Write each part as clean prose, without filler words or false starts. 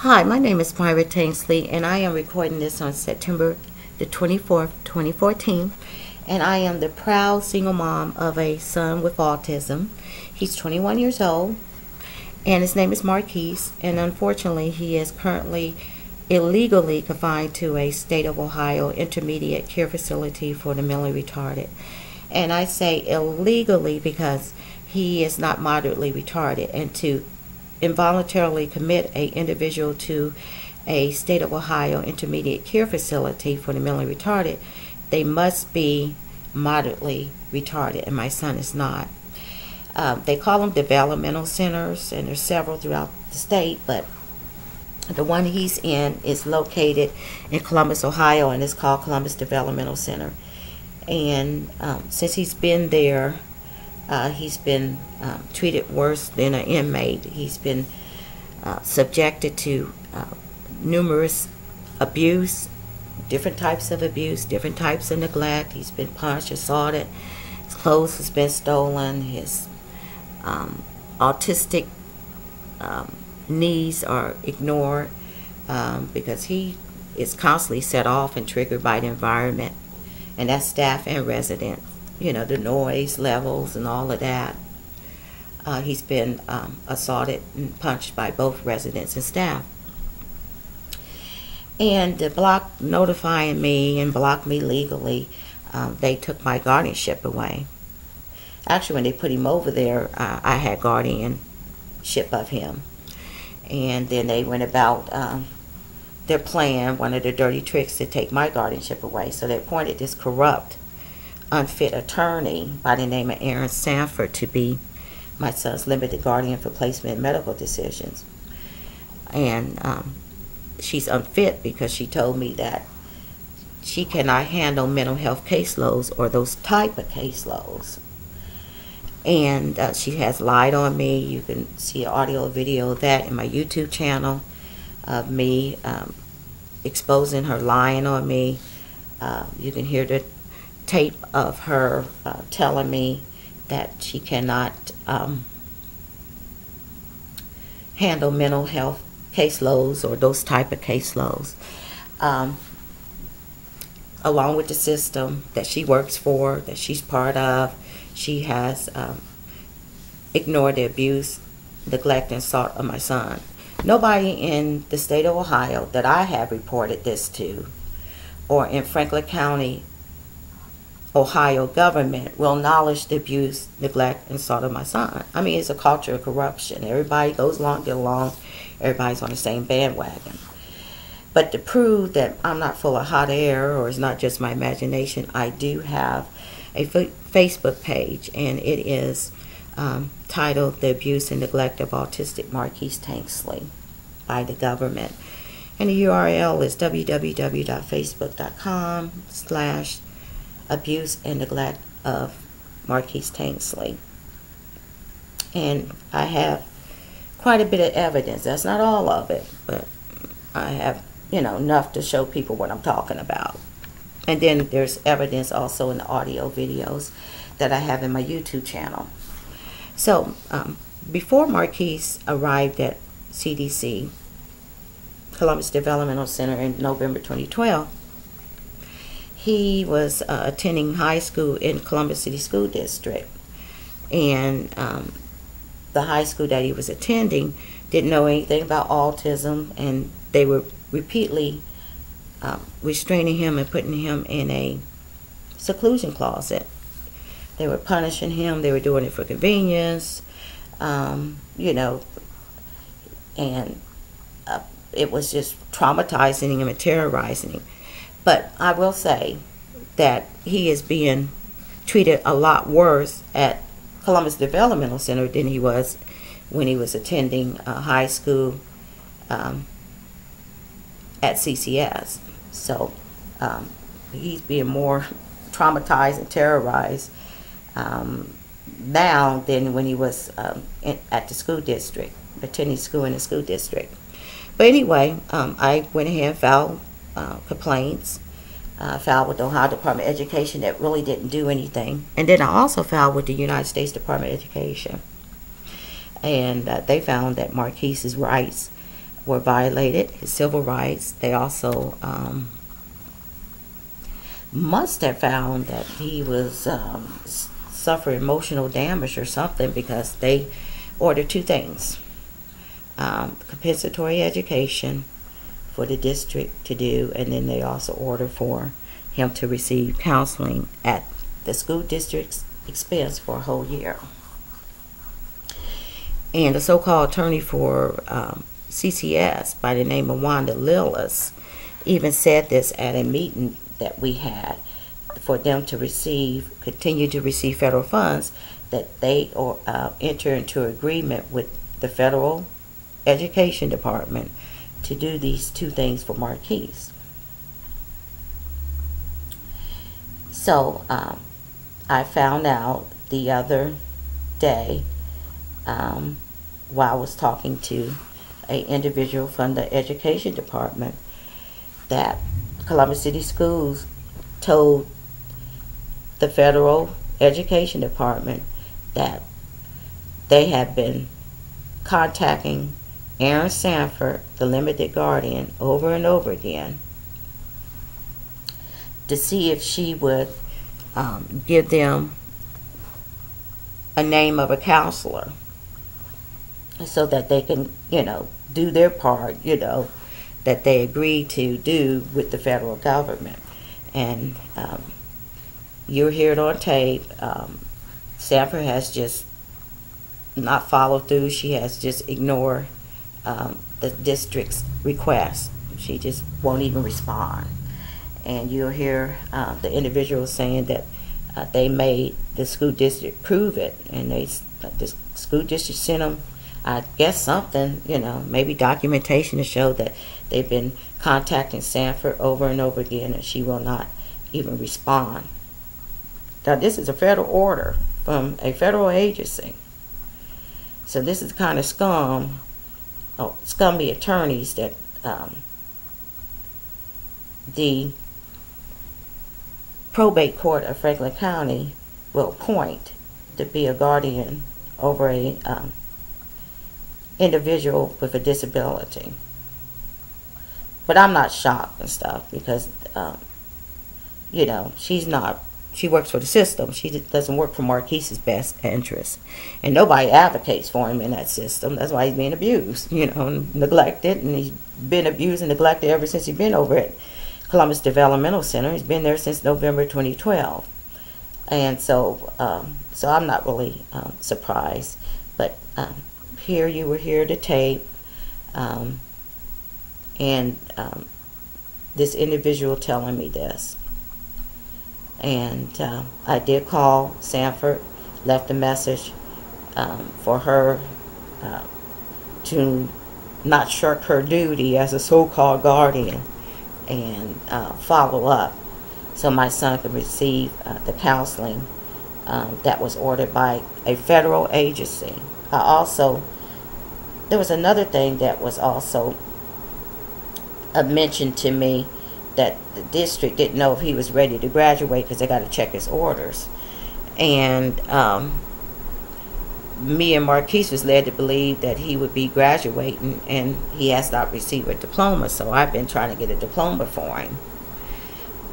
Hi, my name is Myra Tainsley, and I am recording this on September the 24th, 2014. And I am the proud single mom of a son with autism. He's 21 years old, and his name is Marquise. And unfortunately, he is currently illegally confined to a state of Ohio intermediate care facility for the mentally retarded. And I say illegally because he is not moderately retarded, and to involuntarily commit an individual to a state of Ohio intermediate care facility for the mentally retarded, they must be moderately retarded, and my son is not. They call them developmental centers, and there's several throughout the state, but the one he's in is located in Columbus, Ohio, and it's called Columbus Developmental Center. And since he's been there, he's been treated worse than an inmate. He's been subjected to numerous abuse, different types of abuse, different types of neglect. He's been punched, assaulted. His clothes has been stolen. His autistic needs are ignored because he is constantly set off and triggered by the environment, and that's staff and residents. You know, the noise levels and all of that. He's been assaulted and punched by both residents and staff. And to block notifying me and block me legally, they took my guardianship away. Actually, when they put him over there, I had guardianship of him. And then they went about their plan, one of their dirty tricks, to take my guardianship away. So they appointed this corrupt, unfit attorney by the name of Erin Sanford to be my son's limited guardian for placement in medical decisions. And she's unfit because she told me that she cannot handle mental health caseloads or those type of caseloads. And she has lied on me. You can see an audio video of that in my YouTube channel of me exposing her lying on me. You can hear the tape of her telling me that she cannot handle mental health caseloads or those type of caseloads. Along with the system that she works for, that she's part of, she has ignored the abuse, neglect, and assault of my son. Nobody in the state of Ohio that I have reported this to, or in Franklin County, Ohio government, will acknowledge the abuse, neglect, and assault of my son. I mean, it's a culture of corruption. Everybody goes along, get along. Everybody's on the same bandwagon. But to prove that I'm not full of hot air or it's not just my imagination, I do have a Facebook page, and it is titled The Abuse and Neglect of Autistic Marquise Tainsley by the government. And the URL is www.facebook.com/abuse and neglect of Marquise Tainsley. And I have quite a bit of evidence. That's not all of it, but I have, enough to show people what I'm talking about. And then there's evidence also in the audio videos that I have in my YouTube channel. So before Marquise arrived at CDC, Columbus Developmental Center, in November 2012, he was attending high school in Columbus City School District. And the high school that he was attending didn't know anything about autism, and they were repeatedly restraining him and putting him in a seclusion closet. They were punishing him. They were doing it for convenience, and it was just traumatizing him and terrorizing him. But I will say that he is being treated a lot worse at Columbus Developmental Center than he was when he was attending high school at CCS. So he's being more traumatized and terrorized now than when he was at the school district, attending school in the school district. But anyway, I went ahead and filed complaints, filed with the Ohio Department of Education that really didn't do anything. And then I also filed with the United States Department of Education. And they found that Marquise's rights were violated, his civil rights. They also must have found that he was suffering emotional damage or something, because they ordered two things: compensatory education for the district to do, and then they also ordered for him to receive counseling at the school district's expense for a whole year. And the so-called attorney for CCS by the name of Wanda Lillis even said this at a meeting that we had for them to continue to receive federal funds, that they enter into agreement with the federal education department to do these two things for Marquise. So I found out the other day while I was talking to an individual from the education department that Columbus City Schools told the federal education department that they had been contacting Erin Sanford, the limited guardian, over and over again to see if she would give them a name of a counselor so that they can, do their part, that they agreed to do with the federal government. And you'll hear it on tape. Sanford has just not followed through. She has just ignored the district's request. She just won't even respond. And you'll hear the individual saying that they made the school district prove it, and the school district sent them, I guess, something, maybe documentation to show that they've been contacting Sanford over and over again, and she will not even respond. Now, this is a federal order from a federal agency. So this is the kind of scummy attorneys that the probate court of Franklin County will appoint to be a guardian over a individual with a disability. But I'm not shocked and stuff, because she works for the system. She doesn't work for Marquise's best interest, and nobody advocates for him in that system. That's why he's being abused, neglected, and he's been abused and neglected ever since he's been over at Columbus Developmental Center. He's been there since November 2012, and so I'm not really surprised. But here you were here to tape, and this individual telling me this, and I did call Sanford, left a message for her to not shirk her duty as a so-called guardian, and follow up so my son could receive the counseling that was ordered by a federal agency. There was another thing that was also mentioned to me, that the district didn't know if he was ready to graduate because they got to check his orders. And me and Marquise was led to believe that he would be graduating, and he has not received a diploma, so I've been trying to get a diploma for him.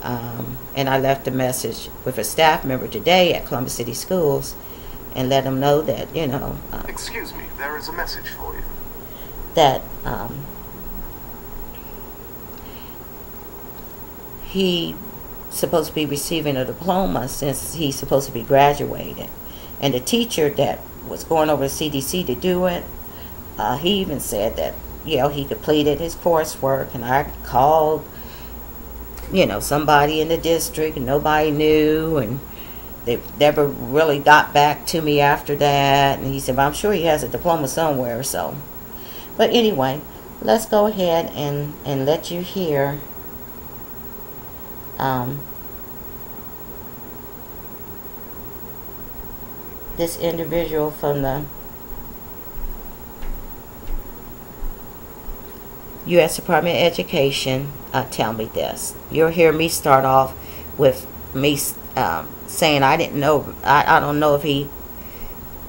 And I left a message with a staff member today at Columbus City Schools and let him know that, excuse me, there is a message for you. That he's supposed to be receiving a diploma since he's supposed to be graduated. And the teacher that was going over to CDC to do it, he even said that, he completed his coursework, and I called, somebody in the district, and nobody knew, and they never really got back to me after that. And he said, well, I'm sure he has a diploma somewhere. So, but anyway, let's go ahead and let you hear this individual from the US Department of Education tell me this. You'll hear me start off with me saying I didn't know, I don't know if he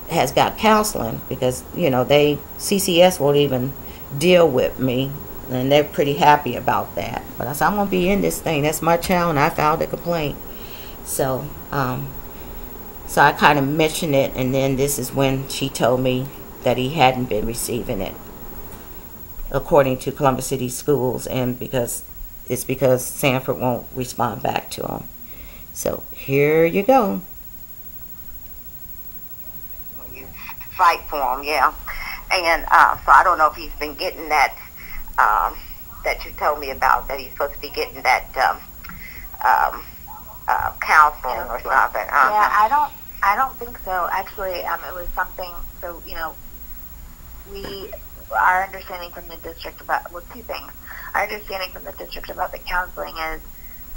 has got counseling, because CCS won't even deal with me, and they're pretty happy about that. But I said, I'm gonna be in this thing. That's my child, and I filed a complaint. So, so I kind of mentioned it, and then this is when she told me that he hadn't been receiving it, according to Columbus City Schools, and because Sanford won't respond back to him. So here you go. You fight for him, yeah. And so I don't know if he's been getting that that you told me about, that he's supposed to be getting that counseling or something. Yeah, I don't think so. Actually, it was something. So our understanding from the district about, well, two things. Our understanding from the district about the counseling is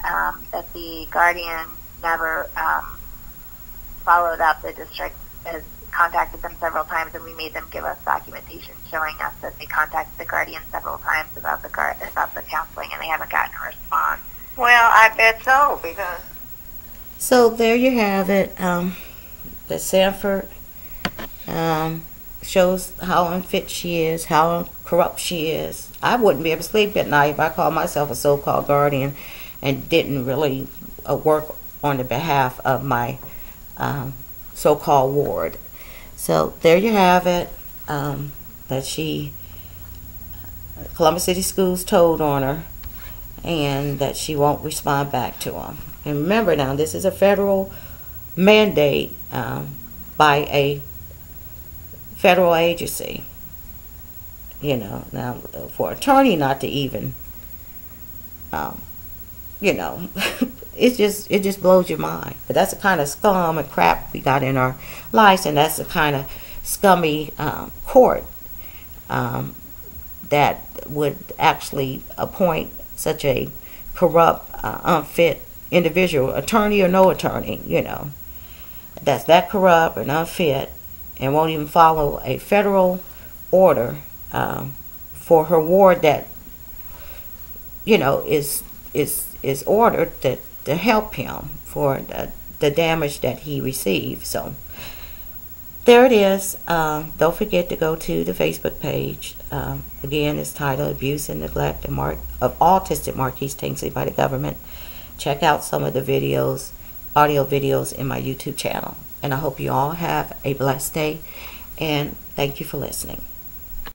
that the guardian never followed up. The district has contacted them several times, and we made them give us documentation showing us that they contacted the guardian several times about the counseling, and they haven't gotten a response. Well, I bet so, because... So there you have it. The Sanford shows how unfit she is, how corrupt she is. I wouldn't be able to sleep at night if I called myself a so-called guardian and didn't really work on the behalf of my so-called ward. So there you have it. That Columbus City Schools told on her, and that she won't respond back to him. And remember now, this is a federal mandate by a federal agency. You know, now for an attorney not to even, you know, it just blows your mind. But that's the kind of scum and crap we got in our lives, and that's the kind of scummy court that would actually appoint such a corrupt, unfit individual, attorney or no attorney, you know, that's that corrupt and unfit, and won't even follow a federal order for her ward that, you know, is ordered to help him for the damage that he received. So there it is. Don't forget to go to the Facebook page. Again, it's titled Abuse and Neglect of Autistic Marquise Tanksley by the Government. Check out some of the videos, audio videos in my YouTube channel. And I hope you all have a blessed day. And thank you for listening.